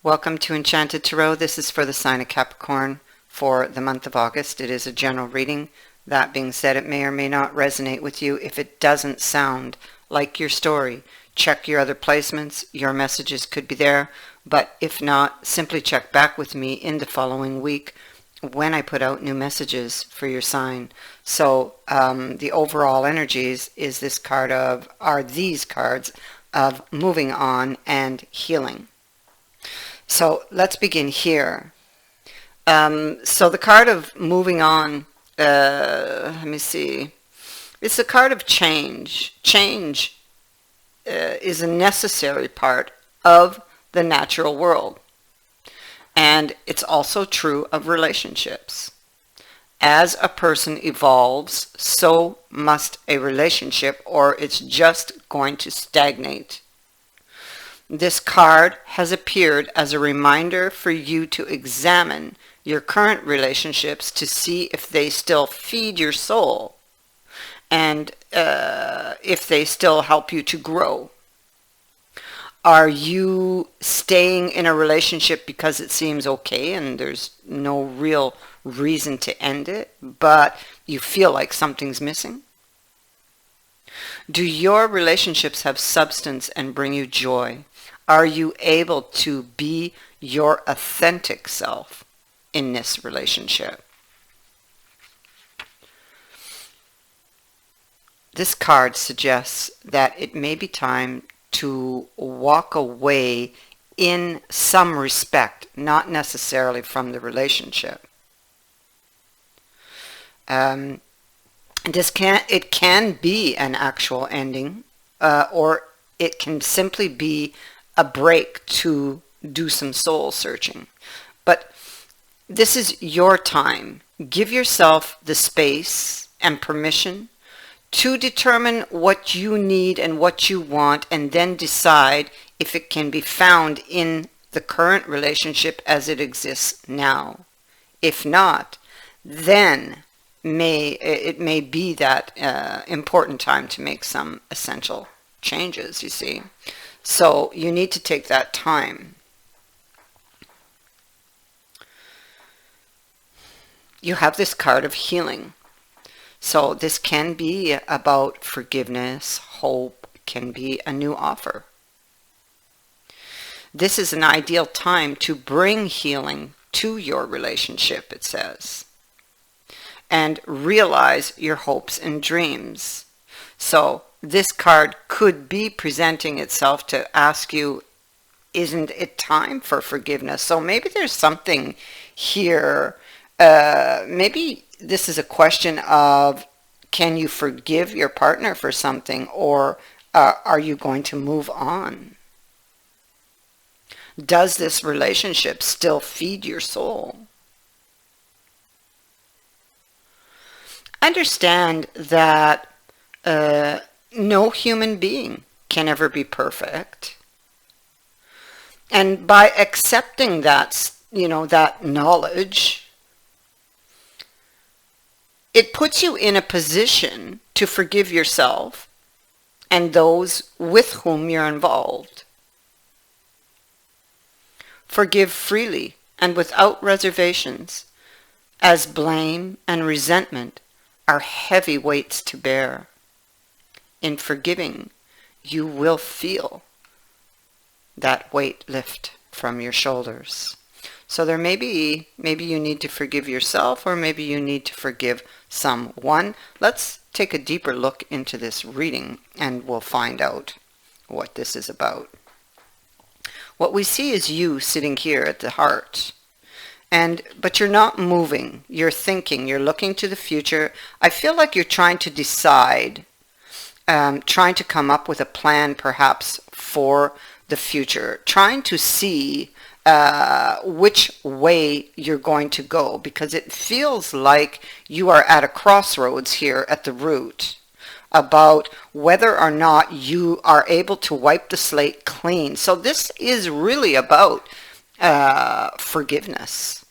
Welcome to Enchanted Tarot. This is for the sign of Capricorn for the month of August. It is a general reading. That being said, it may or may not resonate with you. If it doesn't sound like your story, check your other placements. Your messages could be there. But if not, simply check back with me in the following week when I put out new messages for your sign. So the overall energies is this card of, are these cards of moving on and healing. So let's begin here. So the card of moving on, let me see. It's a card of change. Change is a necessary part of the natural world. And it's also true of relationships. As a person evolves, so must a relationship, or it's just going to stagnate. This card has appeared as a reminder for you to examine your current relationships to see if they still feed your soul and if they still help you to grow. Are you staying in a relationship because it seems okay and there's no real reason to end it, but you feel like something's missing? Do your relationships have substance and bring you joy? Are you able to be your authentic self in this relationship? This card suggests that it may be time to walk away in some respect, not necessarily from the relationship. It can be an actual ending, or it can simply be a break to do some soul searching. But this is your time. Give yourself the space and permission to determine what you need and what you want, and then decide if it can be found in the current relationship as it exists now. If not, then it may be that important time to make some essential changes, you see. So you need to take that time. You have this card of healing. So this can be about forgiveness, hope, can be a new offer. This is an ideal time to bring healing to your relationship, it says, and realize your hopes and dreams. So this card could be presenting itself to ask you, isn't it time for forgiveness? So maybe there's something here. Maybe this is a question of, can you forgive your partner for something, or are you going to move on? Does this relationship still feed your soul? Understand that no human being can ever be perfect. And by accepting that, that knowledge, it puts you in a position to forgive yourself and those with whom you're involved. Forgive freely and without reservations, as blame and resentment are heavy weights to bear. In forgiving, you will feel that weight lift from your shoulders. So there maybe you need to forgive yourself, or maybe you need to forgive someone. Let's take a deeper look into this reading and we'll find out what this is about. What we see is you sitting here at the heart. But you're not moving. You're thinking. You're looking to the future. I feel like you're trying to decide, trying to come up with a plan perhaps for the future, trying to see which way you're going to go, because it feels like you are at a crossroads here at the root about whether or not you are able to wipe the slate clean. So this is really about forgiveness.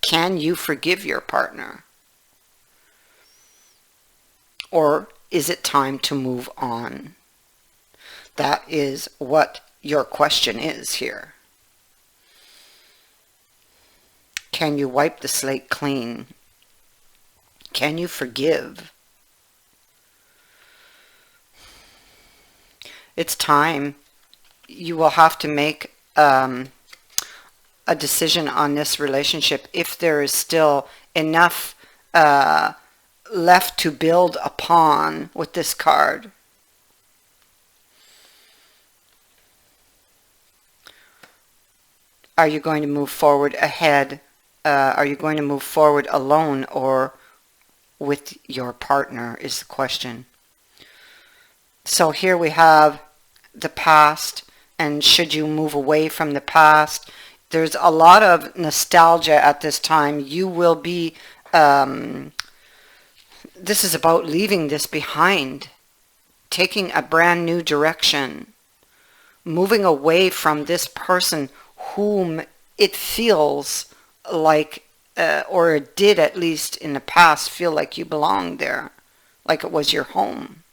Can you forgive your partner? Or is it time to move on? That is what your question is here. Can you wipe the slate clean? Can you forgive? It's time. You will have to make a decision on this relationship if there is still enough left to build upon with this card. Are you going to move forward ahead? Are you going to move forward alone or with your partner is the question. So here we have the past, and should you move away from the past? There's a lot of nostalgia at this time. You will be, this is about leaving this behind, taking a brand new direction, moving away from this person whom it feels like, or it did at least in the past, feel like you belonged there, like it was your home.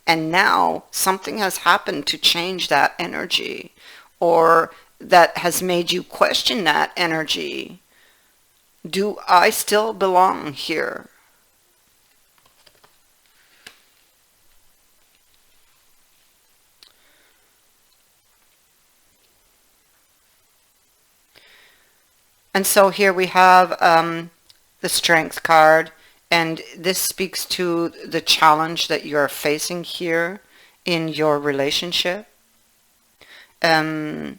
And now something has happened to change that energy, or that has made you question that energy. Do I still belong here? And so here we have the Strength card, and this speaks to the challenge that you're facing here in your relationship. It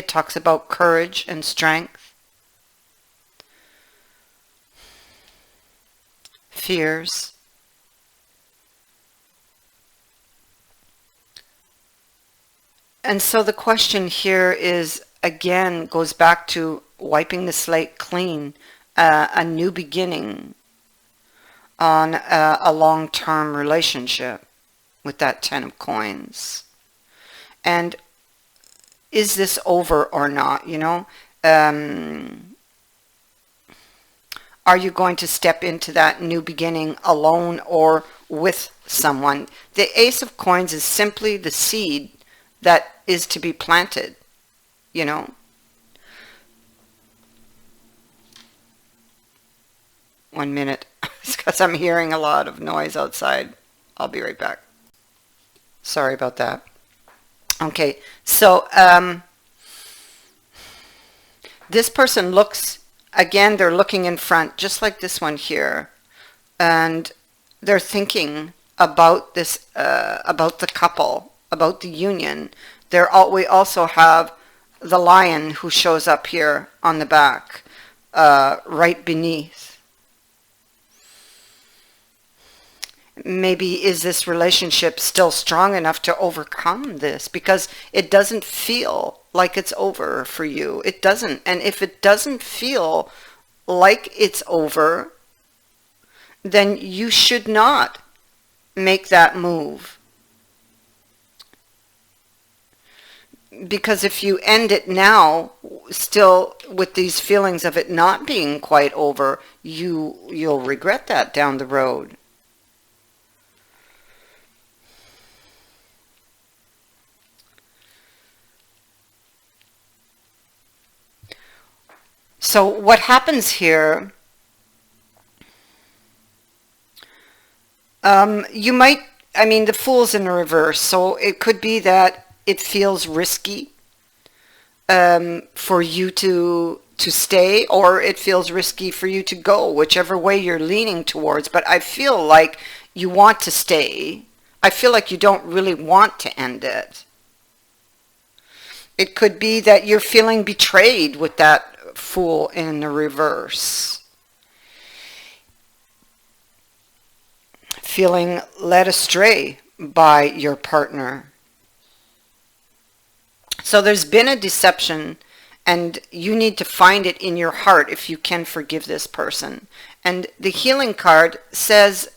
talks about courage and strength, fears, and so the question here is, again, goes back to wiping the slate clean, a new beginning on a long-term relationship with that 10 of coins. And is this over or not, you know? Are you going to step into that new beginning alone or with someone? The Ace of Coins is simply the seed that is to be planted, you know? One minute, it's because I'm hearing a lot of noise outside. I'll be right back. Sorry about that. Okay, so this person looks, again, they're looking in front, just like this one here, and they're thinking about this, about the couple, about the union. We also have the lion who shows up here on the back, right beneath. Maybe is this relationship still strong enough to overcome this? Because it doesn't feel like it's over for you. It doesn't. And if it doesn't feel like it's over, then you should not make that move. Because if you end it now, still with these feelings of it not being quite over, you'll regret that down the road. So what happens here, you might, I mean, the Fool's in the reverse, so it could be that it feels risky for you to stay, or it feels risky for you to go, whichever way you're leaning towards. But I feel like you want to stay. I feel like you don't really want to end it. It could be that you're feeling betrayed with that Fool in the reverse. Feeling led astray by your partner. So there's been a deception, and you need to find it in your heart if you can forgive this person. And the healing card says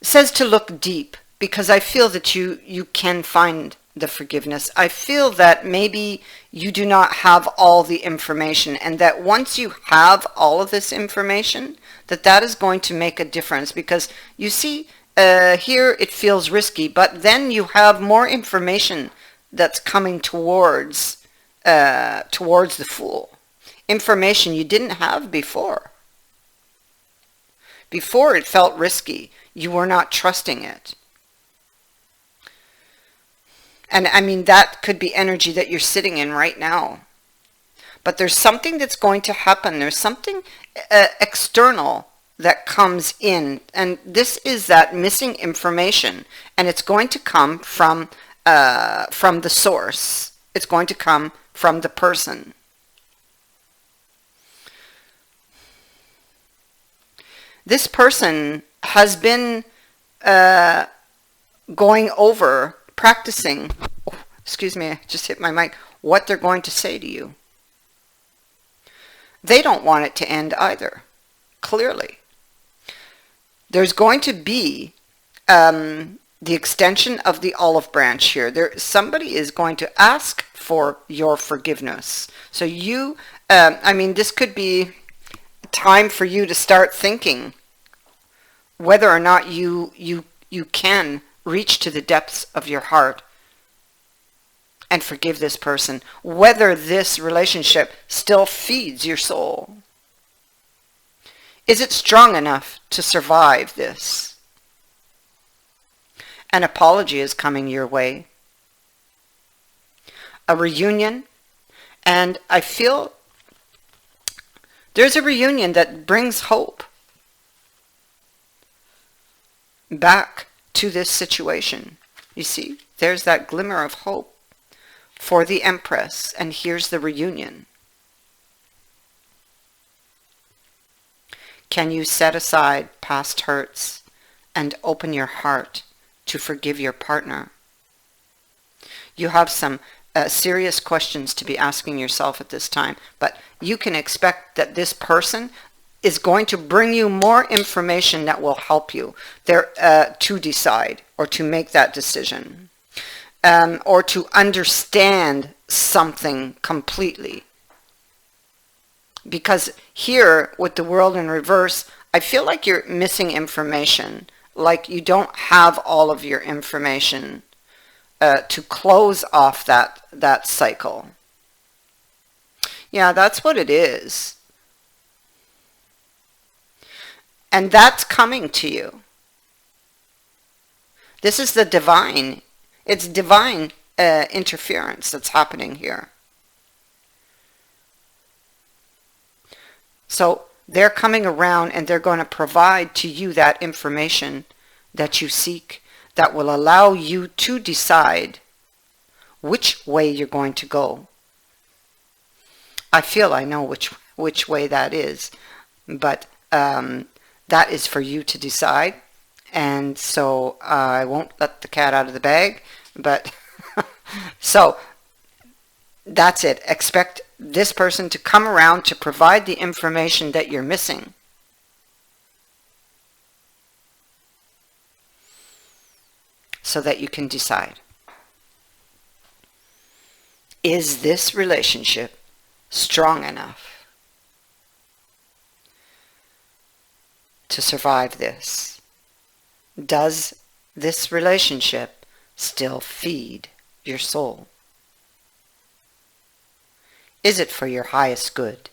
to look deep, because I feel that you can find the forgiveness. I feel that maybe you do not have all the information, and that once you have all of this information, that is going to make a difference. Because you see, here it feels risky, but then you have more information that's coming towards the Fool. information you didn't have before. Before it felt risky. You were not trusting it. And I mean, that could be energy that you're sitting in right now. But there's something that's going to happen. There's something external that comes in. And this is that missing information. And it's going to come from the source. It's going to come from the person. This person has been going over, practicing, excuse me, I just hit my mic, what they're going to say to you. They don't want it to end either, clearly. There's going to be the extension of the olive branch here. Somebody is going to ask for your forgiveness. So you, I mean, this could be time for you to start thinking whether or not you can reach to the depths of your heart and forgive this person, whether this relationship still feeds your soul. Is it strong enough to survive this? An apology is coming your way. A reunion, and I feel there's a reunion that brings hope back to this situation. You see, there's that glimmer of hope for the Empress, and here's the reunion. Can you set aside past hurts and open your heart to forgive your partner? You have some serious questions to be asking yourself at this time, but you can expect that this person is going to bring you more information that will help you there to decide or to make that decision, or to understand something completely. Because here with the world in reverse, I feel like you're missing information, like you don't have all of your information to close off that cycle. Yeah, that's what it is. And that's coming to you. This is the divine. It's divine interference that's happening here. So they're coming around and they're going to provide to you that information that you seek, that will allow you to decide which way you're going to go. I feel I know which way that is, but that is for you to decide. And so I won't let the cat out of the bag, but so that's it. Expect this person to come around to provide the information that you're missing. So that you can decide. Is this relationship strong enough to survive this? Does this relationship still feed your soul? Is it for your highest good?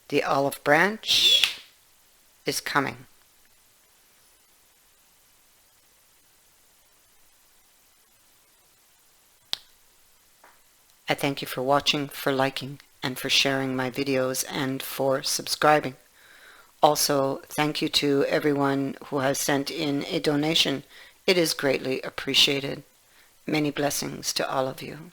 The olive branch is coming. I thank you for watching, for liking, and for sharing my videos, and for subscribing. Also, thank you to everyone who has sent in a donation. It is greatly appreciated. Many blessings to all of you.